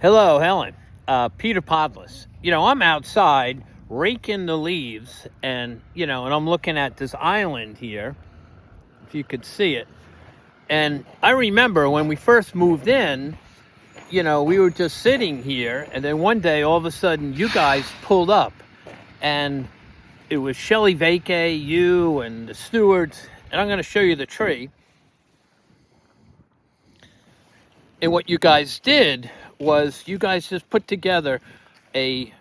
Hello, Helen. Peter Podless. I'm outside raking the leaves and I'm looking at this island here, if you could see it. And I remember when we first moved in, we were just sitting here, and then one day, all of a sudden, you guys pulled up, and it was Shelley Vacay, you, and the stewards, and I'm going to show you the tree. And what you guys did was you guys just put together a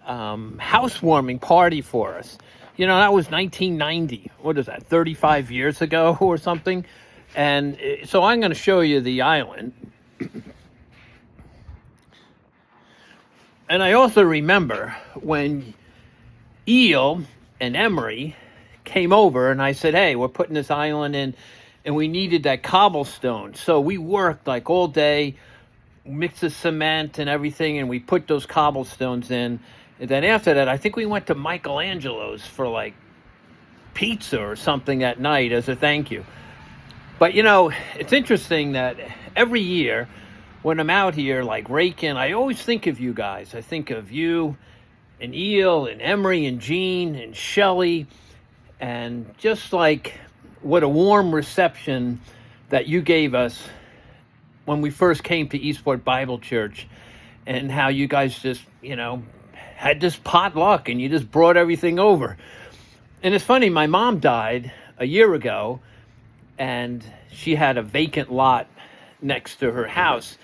housewarming party for us. That was 1990. What is that, 35 years ago or something? And so I'm going to show you the island. And I also remember when Eel and Emery came over and I said, hey, we're putting this island in and we needed that cobblestone. So we worked like all day, mixed the cement and everything, and we put those cobblestones in. And then after that, I think we went to Michelangelo's for like pizza or something at night as a thank you. But it's interesting that every year when I'm out here like raking, I always think of you guys. I think of you and Eel and Emery and Jean and Shelley, and just like what a warm reception that you gave us when we first came to Eastport Bible Church, and how you guys just, had this potluck and you just brought everything over. And it's funny, my mom died a year ago, and she had a vacant lot next to her house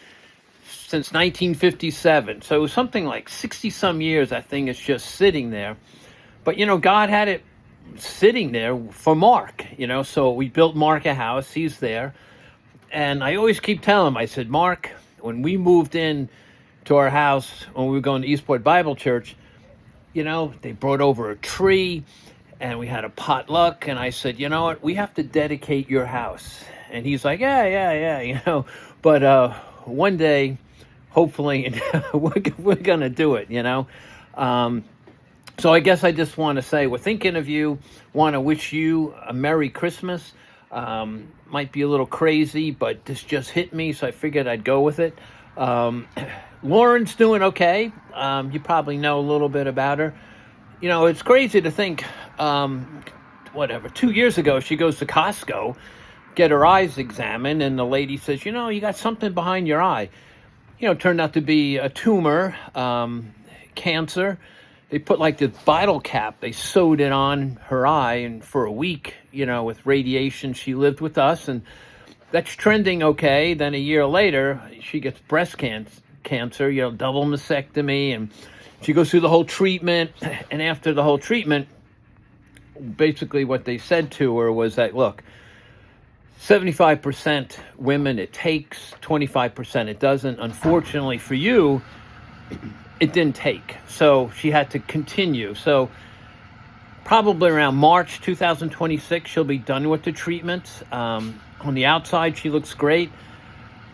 since 1957. So it was something like 60 some years, I think it's just sitting there. But, God had it sitting there for Mark, so we built Mark a house. He's there. And I always keep telling him, I said, Mark, when we moved in to our house, when we were going to Eastport Bible Church, they brought over a tree and we had a potluck. And I said, you know what, we have to dedicate your house. And he's like, yeah. But one day, hopefully, we're going to do it, So I guess I just want to say we're thinking of you, want to wish you a Merry Christmas. Might be a little crazy, but this just hit me, so I figured I'd go with it. Lauren's doing okay. You probably know a little bit about her. It's crazy to think, 2 years ago, she goes to Costco, get her eyes examined, and the lady says, you got something behind your eye. Turned out to be a tumor, cancer. They put like this bottle cap, they sewed it on her eye, and for a week, with radiation, she lived with us, and that's trending okay. Then a year later, she gets breast cancer, double mastectomy, and she goes through the whole treatment. And after the whole treatment, basically what they said to her was that, look, 75% women it takes, 25% it doesn't. Unfortunately for you, it didn't take. So she had to continue. So probably around March 2026, she'll be done with the treatment. On the outside, she looks great.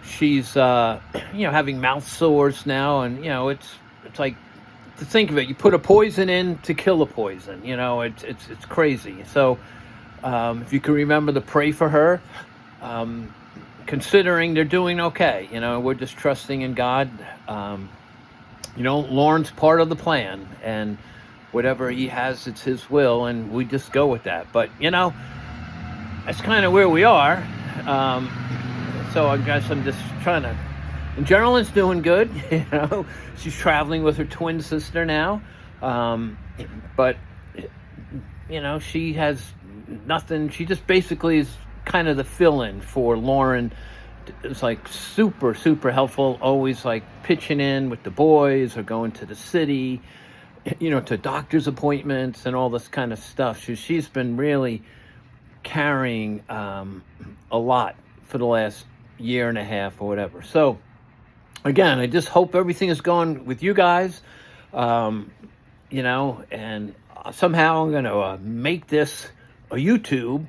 She's, having mouth sores now. And, it's like, to think of it, you put a poison in to kill a poison. It's crazy. So if you can remember to pray for her, considering they're doing okay. We're just trusting in God. Lauren's part of the plan, and whatever he has, it's his will, and we just go with that. But, that's kind of where we are. So I guess I'm just trying to, and Geraldine's doing good. She's traveling with her twin sister now. But, she has nothing. She just basically is kind of the fill-in for Lauren. It's like super, super helpful, always like pitching in with the boys or going to the city, to doctor's appointments and all this kind of stuff. She's been really carrying a lot for the last year and a half or whatever. So again, I just hope everything is going with you guys, and somehow I'm going to make this a YouTube.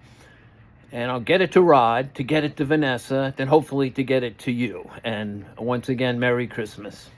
And I'll get it to Rod, to get it to Vanessa, then hopefully to get it to you. And once again, Merry Christmas.